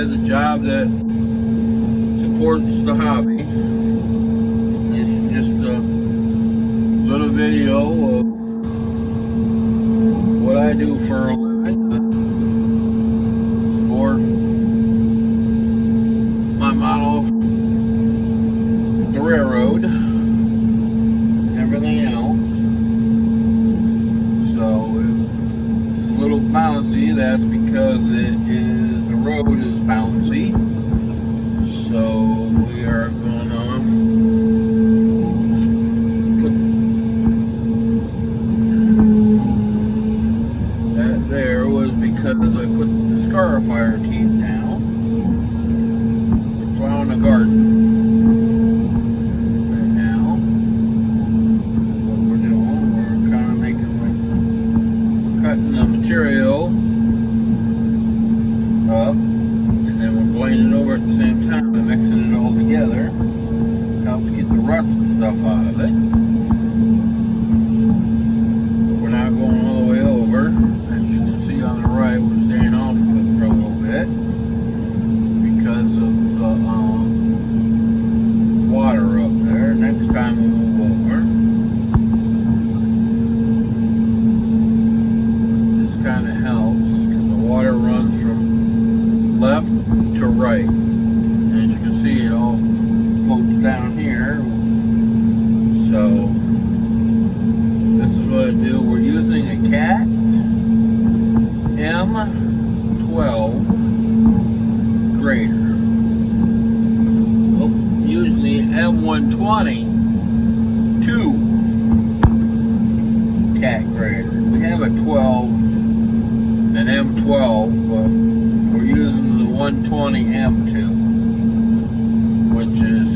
has a job that supports the hobby. This is just a little video of what I do for a living. Support my model, the railroad, and everything else. So if it's a little bouncy, that's because the road is bouncy. So we are going to put that there was because I put the scarifier teeth down. We're plowing the garden right now. That's what we're doing. We're kind of cutting the material up, and then we're blending it over at the same time and mixing it all together. Helps get the ruts and stuff out of it. But we're not going all the way over. As you can see on the right, we're staying off of it for a little bit because of the water up there. Next time we move over, this kind of helps because the water runs from left to right. As you can see, it all floats down here. So this is what I do. We're using a Cat M12 grader. Using the M120 Cat grader. We have a 12, an M12, but we're using the 120 M2, which is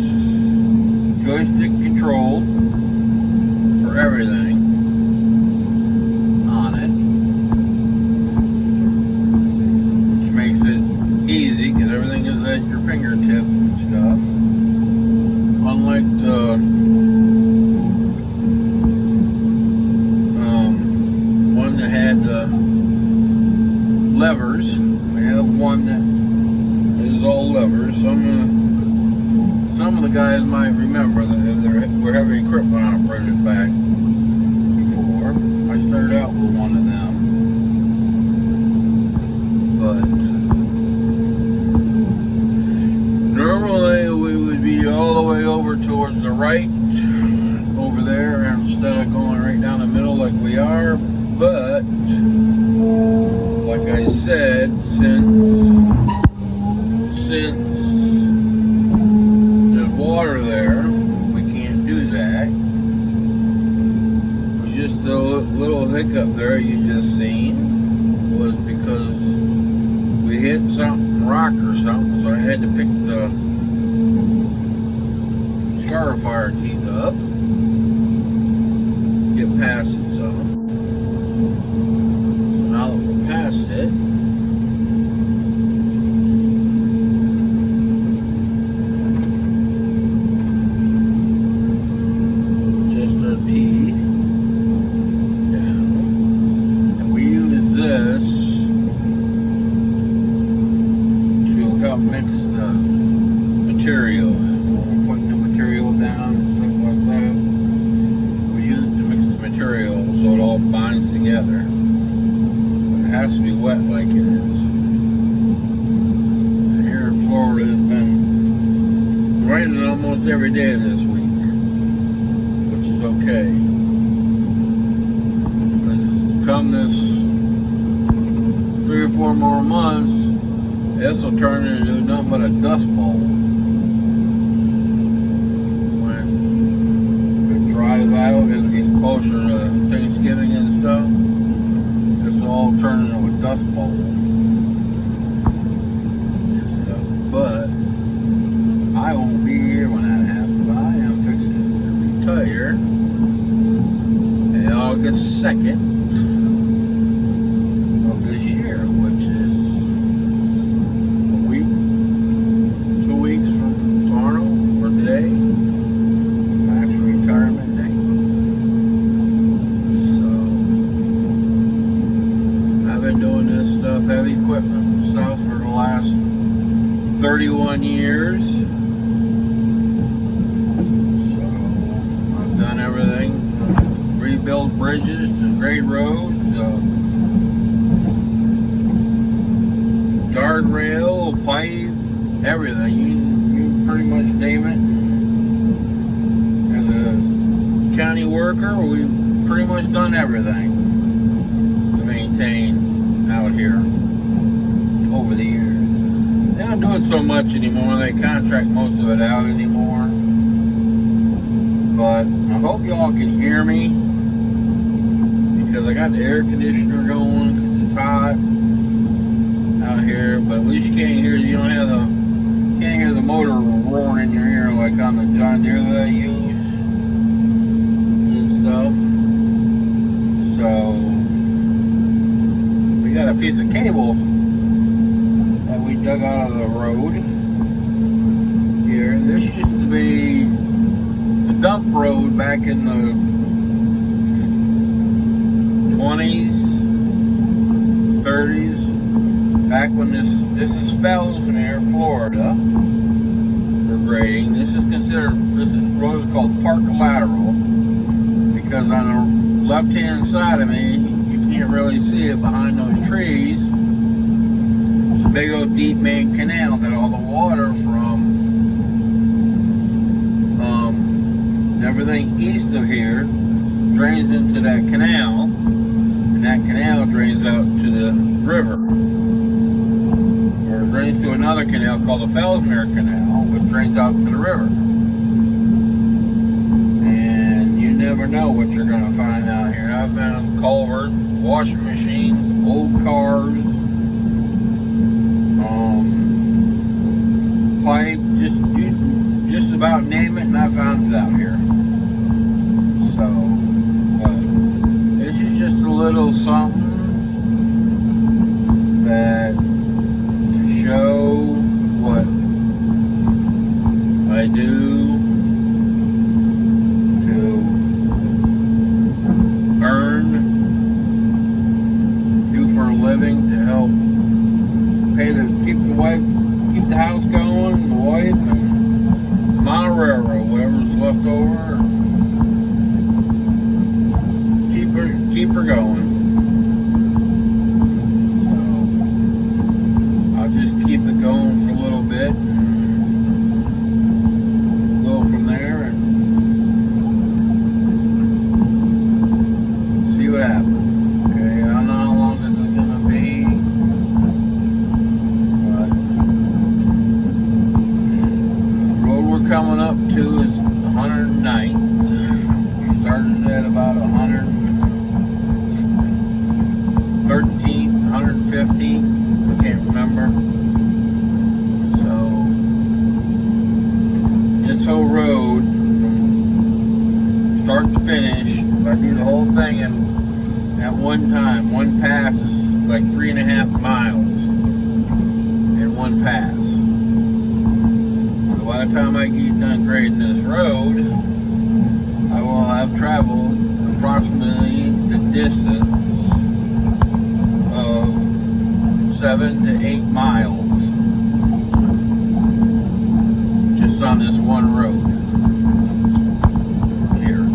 joystick controlled for everything on it, which makes it easy because everything is at your fingertips and stuff. Unlike the one that had the levers, we have one that is all levers. Some of the guys might remember that we're having equipment operators back before. I started out with one of them, but normally we would be all the way over towards the right over there instead of going right down the middle like we are. But like I said, since there's water there, we can't do that. Just a little hiccup there you just seen was because we hit something, rock or something, so I had to pick the scarifier teeth up, get past it some. Now that we're past it, just our teeth down, and we use this to help mix the material. When we're putting the material down and stuff like that, we use it to mix the material so it all binds together. It has to be wet like it is. Here in Florida, it's been raining almost every day this week, which is okay. But come this 3 or 4 more months, this will turn into nothing but a dust bowl. When it dries out, as we get closer to Thanksgiving and stuff, it's all turning into a dust bowl. But I won't be here when that happens. I am fixing to retire August 2nd of this year, which is a week, 2 weeks from tomorrow or today, my actual retirement day. So I've been doing this stuff, heavy equipment and stuff, for the last 31 years. So I've done everything from rebuild bridges to grade roads to guardrail, pipe, everything. You pretty much name it. As a county worker, we've pretty much done everything to maintain out here over the years. They don't do it so much anymore. They contract most of it out anymore. But I hope y'all can hear me, because I got the air conditioner going because it's hot out here. But at least you can't hear the motor roaring in your ear like on the John Deere that I use and stuff. So we got a piece of cable that we dug out of the road here. This used to be the dump road back in the 20s, 30s, back when this is Fellsmere, Florida, for grading. This is road is called Park Lateral, because on the left hand side of me, you can't really see it behind those trees. It's a big old deep main canal that all the water from everything east of here drains into that canal, and that canal drains out to the river, or drains to another canal called the Fellsmere Canal, which drains out to the river. And you never know what you're going to find out here. I've been on culvert, washing machine, old cars, pipe, just about name it, and I found it out here. So, this is just a little something that to show what I do to earn, do for a living, to help keep the house going, the wife, and Montero, whatever's left over, keep her going. So I'll just keep it going for a little bit and go from there and see what happens. Okay, I don't know how long this is gonna be, but the road we're coming up to is 109th. We started at about 113, 150, I can't remember. So this whole road from start to finish, if I do the whole thing at one time, one pass is like 3.5 miles in one pass. So by the time I get done grading this road, I will have traveled approximately the distance of 7 to 8 miles just on this one road here.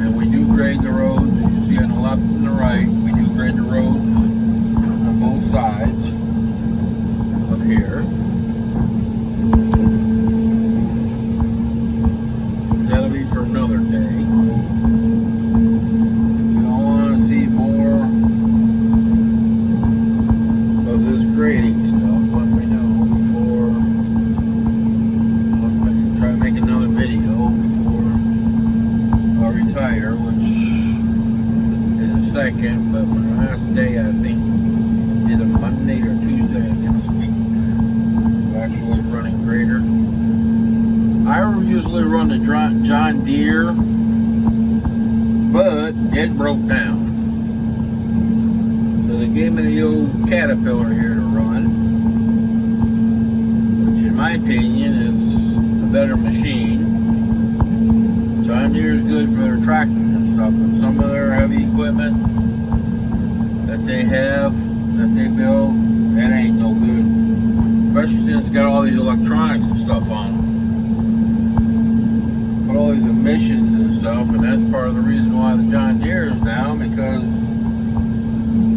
And we do grade the roads, as you see on the left and the right. We do grade the roads on both sides of here. That'll be for another day. If you don't want to see more of this grading stuff, let me know before I can try to make another video before I retire, which is the second, but my last day, I think, either Monday or Tuesday of next week, actually running grader. I usually run the John Deere, but it broke down. So they gave me the old Caterpillar here to run, which in my opinion is a better machine. John Deere is good for their tractors and stuff, but some of their heavy equipment that they have, that they build, that ain't no good. especially since it's got all these electronics and stuff on them. Got all these emissions and stuff, and that's part of the reason why the John Deere is down, because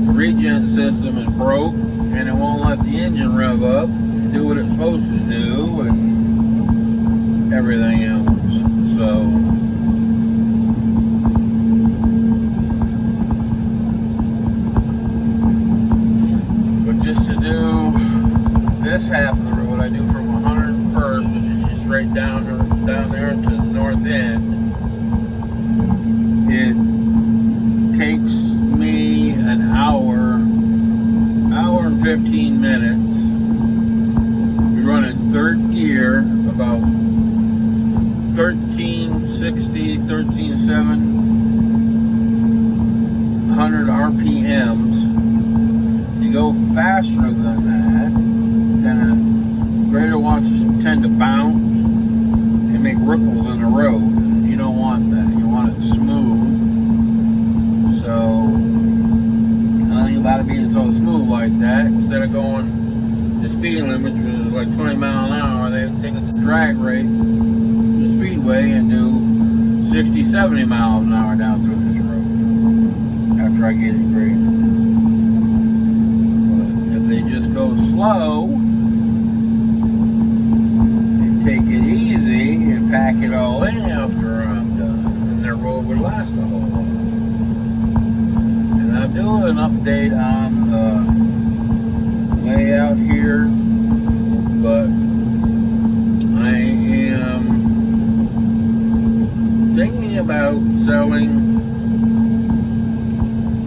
the regen system is broke and it won't let the engine rev up and do what it's supposed to do and everything else. So just to do this half of the road, I do from 101st, which is just right down there to the north end. It takes me an hour and 15 minutes. We run in third gear, about 1360, 13,700 RPMs. You go faster than that, then a grader wants to tend to bounce and make ripples in the road. You don't want that. You want it smooth. So the thing about it being so smooth like that, instead of going the speed limit, which is like 20 miles an hour, they take the drag rate, the speedway, and do 60, 70 miles an hour down through this road after I get it graded. They just go slow and take it easy and pack it all in after I'm done, and their road would last a whole lot. And I'll do an update on the layout here, but I am thinking about selling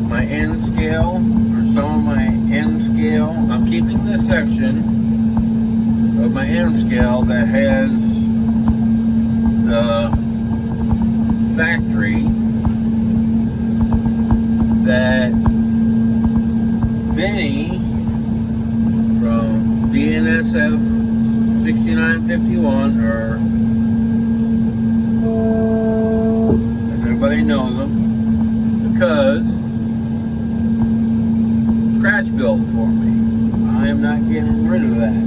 my N scale, some of my N scale. I'm keeping this section of my N scale that has the factory that Vinny from BNSF 6951, or everybody knows him, because scratch built for me. I am not getting rid of that.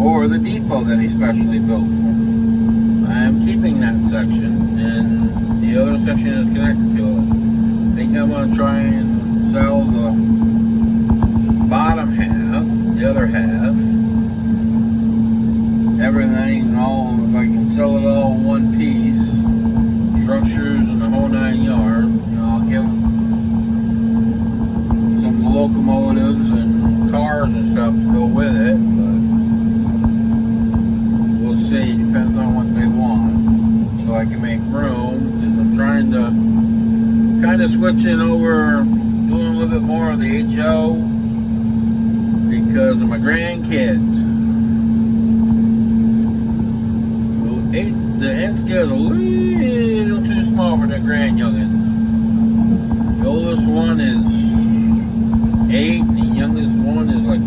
Or the depot that he specially built for me. I am keeping that section, and the other section is connected to it. I think I'm going to try and sell the bottom half, the other half, everything, all, if I can sell it all in one piece, structures and the whole 9 yards. You know, I'll give locomotives and cars and stuff to go with it, but we'll see. Depends on what they want, so I can make room, because I'm trying to kind of switching over, doing a little bit more of the HO because of my grandkids. The N scale is a little too small for the grand youngins. The oldest one is 8, the youngest one is like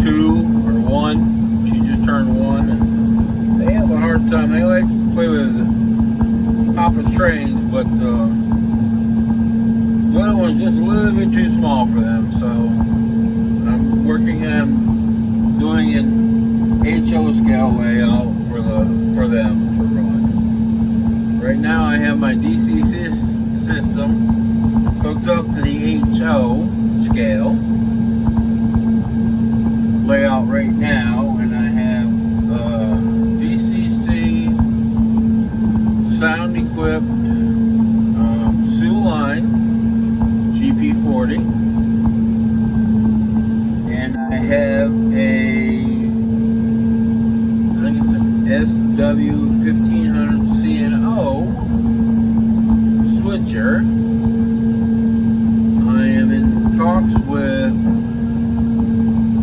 2 or 1. She just turned 1, and they have a hard time. They like to play with Papa's trains, but the little one's just a little bit too small for them. So I'm working on doing an HO scale layout for them to run. Right now I have my DC system hooked up to the HO scale layout right now, and I have DCC sound equipped Sioux Line GP40, and I have I think it's an SW1500 CNO switcher. I am in talks with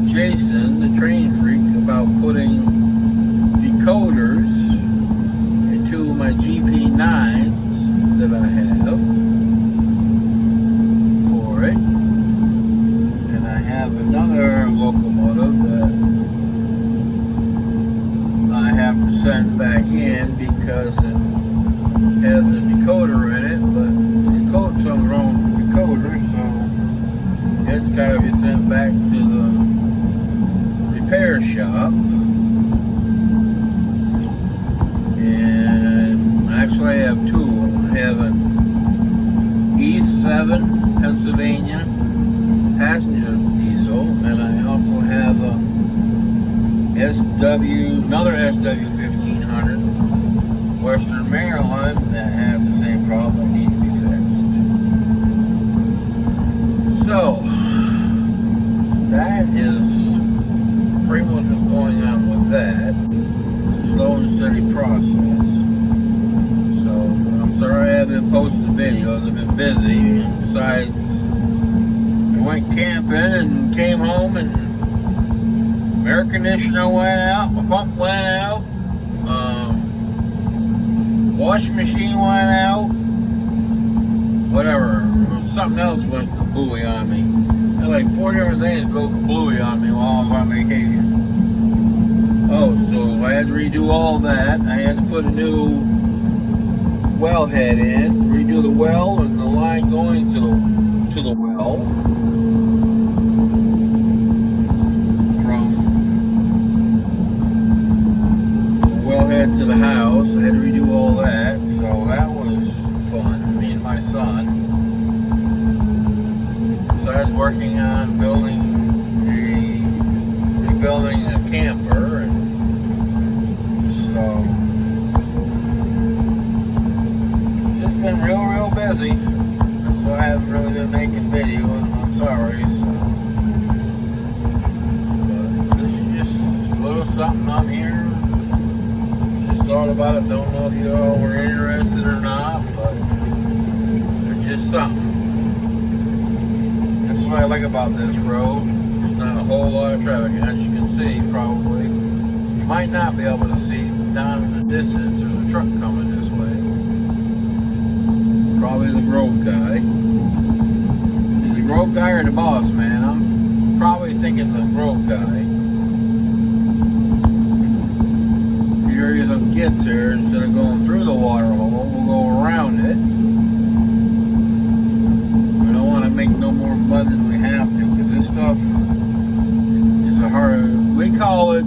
Jason, the train freak, about putting decoders into my GP9s that I have for it. And I have another locomotive that I have to send back in because it has a decoder in it, but something's wrong with the decoder, so it's got to be sent back to the up. And actually I have two. I have an E7 Pennsylvania passenger diesel, and I also have a another SW 1500 Western Maryland that has the same problem that needs to be fixed. So that is pretty much what's going on with that. It's a slow and steady process. So I'm sorry I haven't posted videos. I've been busy. And besides, I went camping and came home and air conditioner went out, my pump went out, washing machine went out, whatever, something else went kablooey on me. I had like 4 different things go kablooey on me while I was on vacation. Oh, so I had to redo all that. I had to put a new well head in, redo the well and the line going to the well. To the house. I had to redo all that, so that was fun. Me and my son. Besides working on rebuilding a camper, and so just been real busy. So I haven't really been making videos. I'm sorry. So, but this is just a little something I'm here. Thought about it, don't know if you all were interested or not, but it's just something. That's what I like about this road. There's not a whole lot of traffic, as you can see, probably. You might not be able to see down in the distance. There's a truck coming this way. Probably the Grove guy. Is the Grove guy or the boss man? I'm probably thinking the Grove guy. As it gets there, instead of going through the water hole, we'll go around it. We don't want to make no more mud than we have to, because this stuff is a hard, we call it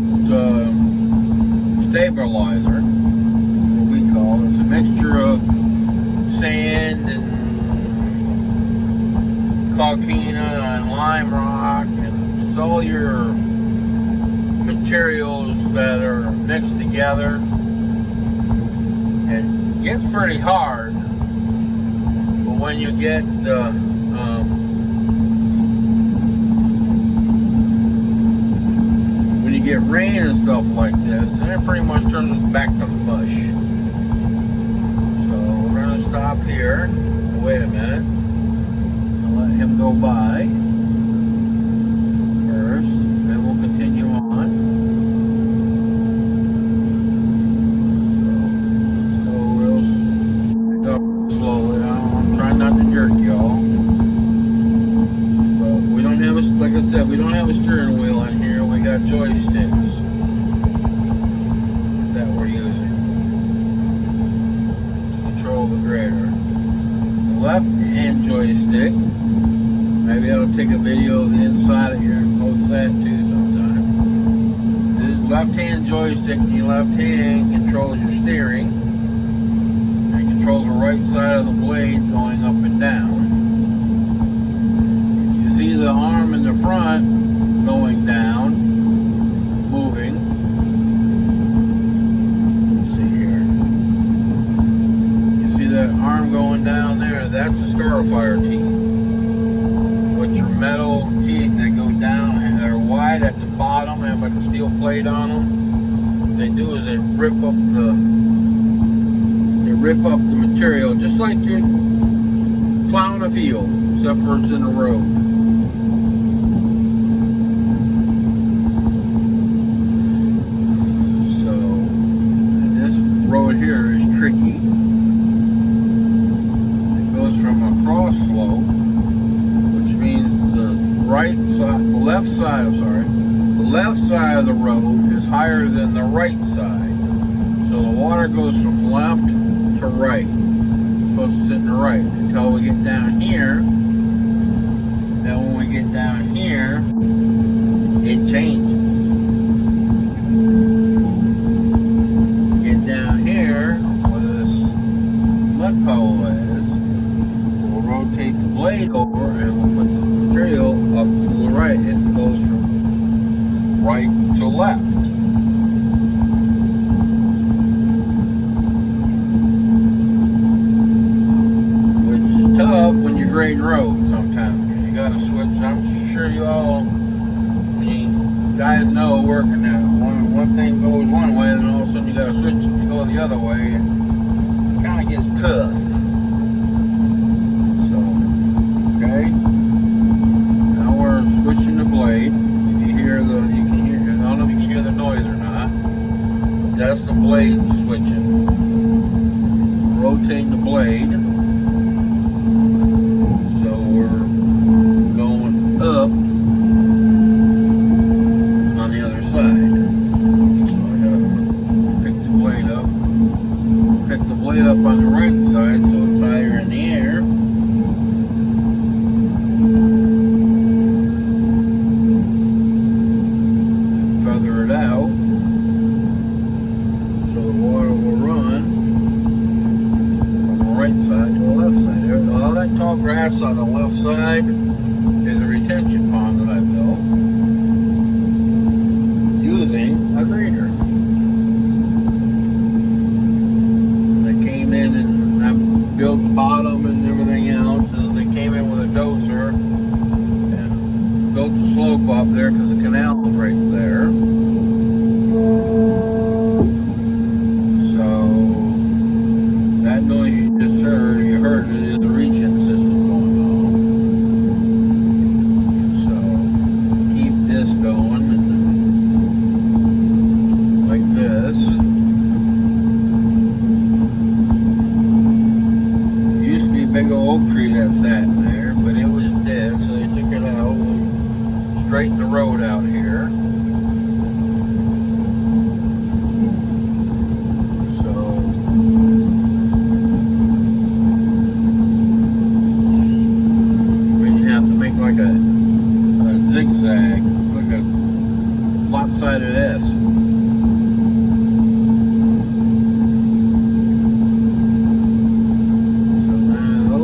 stabilizer. That's what we call it. It's a mixture of sand and caulkina and lime rock, and it's all your materials that are mixed together. It gets pretty hard, but when you get rain and stuff like this, and it pretty much turns back to mush. So we're gonna stop here. Wait a minute. I'll let him go by first, then we'll continue on. Slowly. I'm trying not to jerk y'all. But we don't have like I said, we don't have a steering wheel on here. We got joysticks that we're using to control the grader. The left-hand joystick, maybe I'll take a video of the inside of here and post that too sometime. This left-hand joystick in your left hand controls your steering. Controls the right side of the blade going up and down. You see the arm in the front going down, moving. Let's see here. You see that arm going down there? That's the scarifier teeth. With your metal teeth that go down and they're wide at the bottom, have like a steel plate on them. What they do is they rip up the material, just like you're plowing a field, except for it's in the road. So, this road here is tricky. It goes from a cross slope, which means the left side of the road is higher than the right side. So the water goes from left to right. It's supposed to sit in the right until we get down here. Then when we get down here, it changes. goes from right to left. Which is tough when you're grading roads sometimes, because you got to switch. I'm sure you all, guys know working that one thing goes one way, and all of a sudden you got to switch it to go the other way. It kind of gets tough. So, okay. Now we're switching the blade. If you hear the, you can hear. I don't know if you can hear the noise or not. That's the blade switching. Rotating the blade. So we're going up on the other side. So I gotta pick the blade up. Pick the blade up on the right side so it's higher in the air. Feather it out so the water will run from the right side to the left side. All that tall grass on the left side is a retention pond that I built using a grader. They came in and I built the bottom and everything else, and they came in with a dozer and built the slope up there because the canal was right there. So that noise you just heard, you heard it, is the regen system going on. So keep this going and like this. There used to be a big old oak tree that sat in there, but it was dead, so they took it out and straightened the road out here. So we have to make like a zigzag, like a lopsided S. So now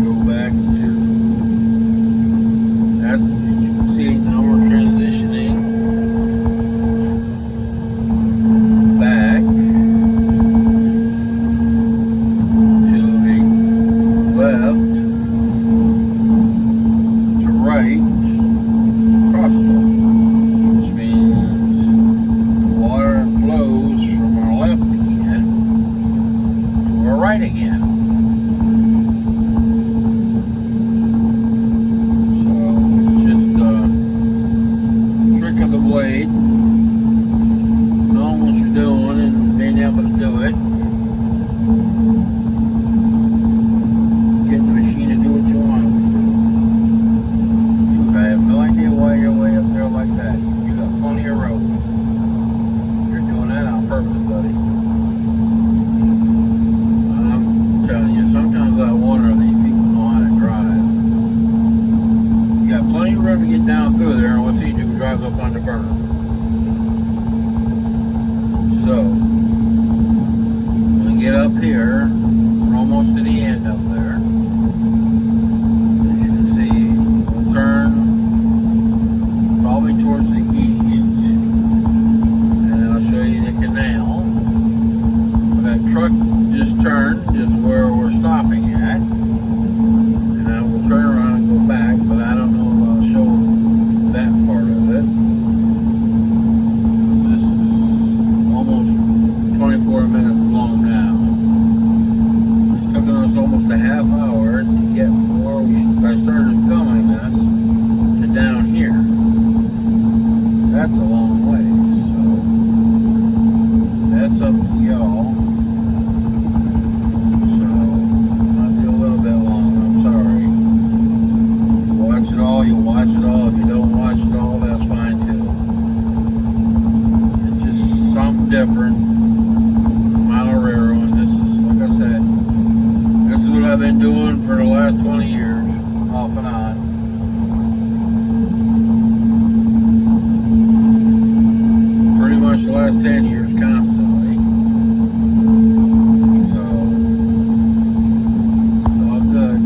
go back to that. You can see now we're transitioning back to the left to right crosswalk, which means water flows from our left again to our right again. So it's just a trick of the blade, knowing what you're doing and being able to do it. Get the machine to do what you want. Dude, I have no idea why you're way up there like that. You got plenty of road. You're doing that on purpose, buddy. I'm telling you, sometimes I wonder if these people know how to drive. You got plenty of room to get down through there, and what's he do? Drives up on the burner. So, when we get up here, we're almost to the end up there. As you can see, we'll turn probably towards the east, and I'll show you the canal. That truck just turned, just where we're stopping at, and I will turn around and go back, but I don't know if I'll show that part of it. This is almost 24 minutes long now. It's taken us almost a half hour to get from where I started filming this to down here. That's a long way, so that's up to y'all. So might be a little bit long, I'm sorry. You watch it all, you watch it all. If you don't watch it all, that's fine too. It's just something different. Motorero, and this is, like I said, this is what I've been doing for the last 20 years, off and on. Pretty much the last 10 years constantly. So, it's all good.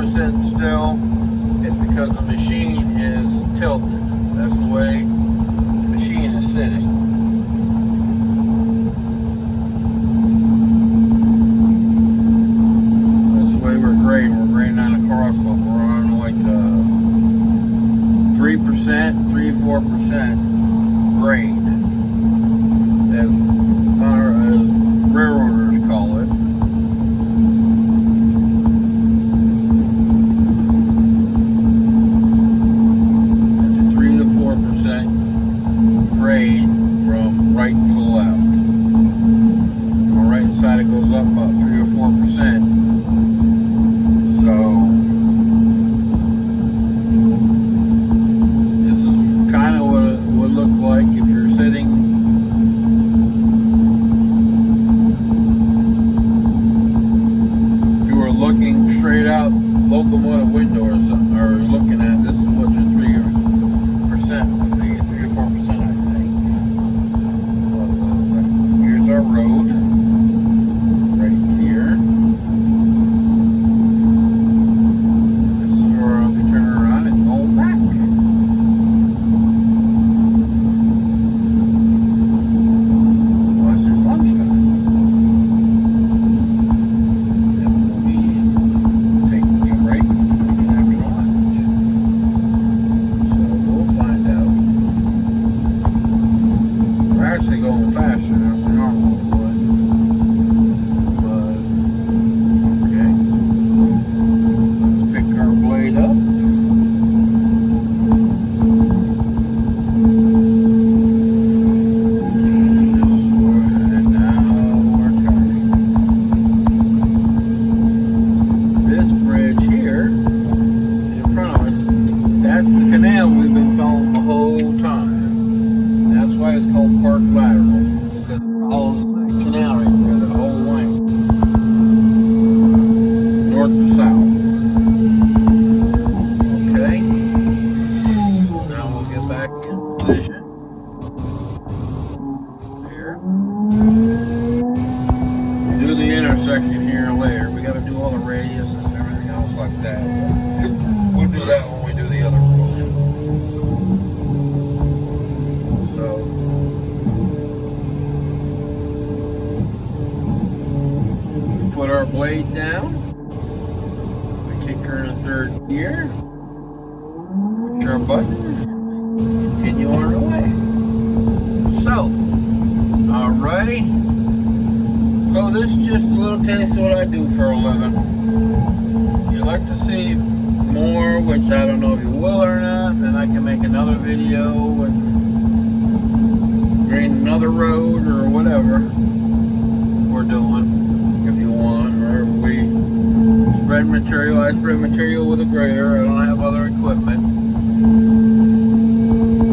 sitting still, it's because the machine is tilted. That's the way the machine is sitting. That's the way we're grading. We're grading on a crosslope. We're on like 3%, 3-4% grade, as railroaders call it. It's a 3 to 4% grade from right to left. On the right side it goes up about 3 or 4%. So this is kind of what it would look like if you're sitting looking straight out locomotive window or something, or looking at this is what your 3% would be, 3 or 4%, I think. Here's our road right here. This is where I'll be turning around and going back. Well, it's just lunchtime. Actually going faster than we normally would, but okay, let's pick our blade up. And now we're turning. This bridge here in front of us, that's the canal we've been following the whole time. That's why it's called Park Lateral, because it follows the canal right there, the whole length, north to south. Okay, now we'll get back in position. There. We'll do the intersection here later. We got to do all the radius and everything else like that. We'll do that when we do the other road. Put our blade down, we kick her in a third gear, push our button, continue on our way. So, alrighty, so this is just a little taste of what I do for a living. If you'd like to see more, which I don't know if you will or not, then I can make another video and grade another road or whatever we're doing. If you want, or we spread material. I spread material with a grader. I don't have other equipment.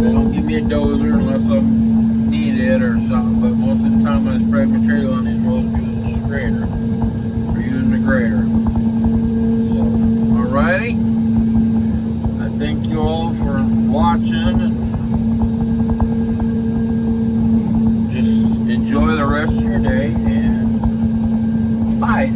They don't give me a dozer unless I need it or something, but most of the time when I spread material on these roads, I'm using this grader. We're using the grader. So, alrighty. I thank you all for watching, and just enjoy the rest of your day, and bye.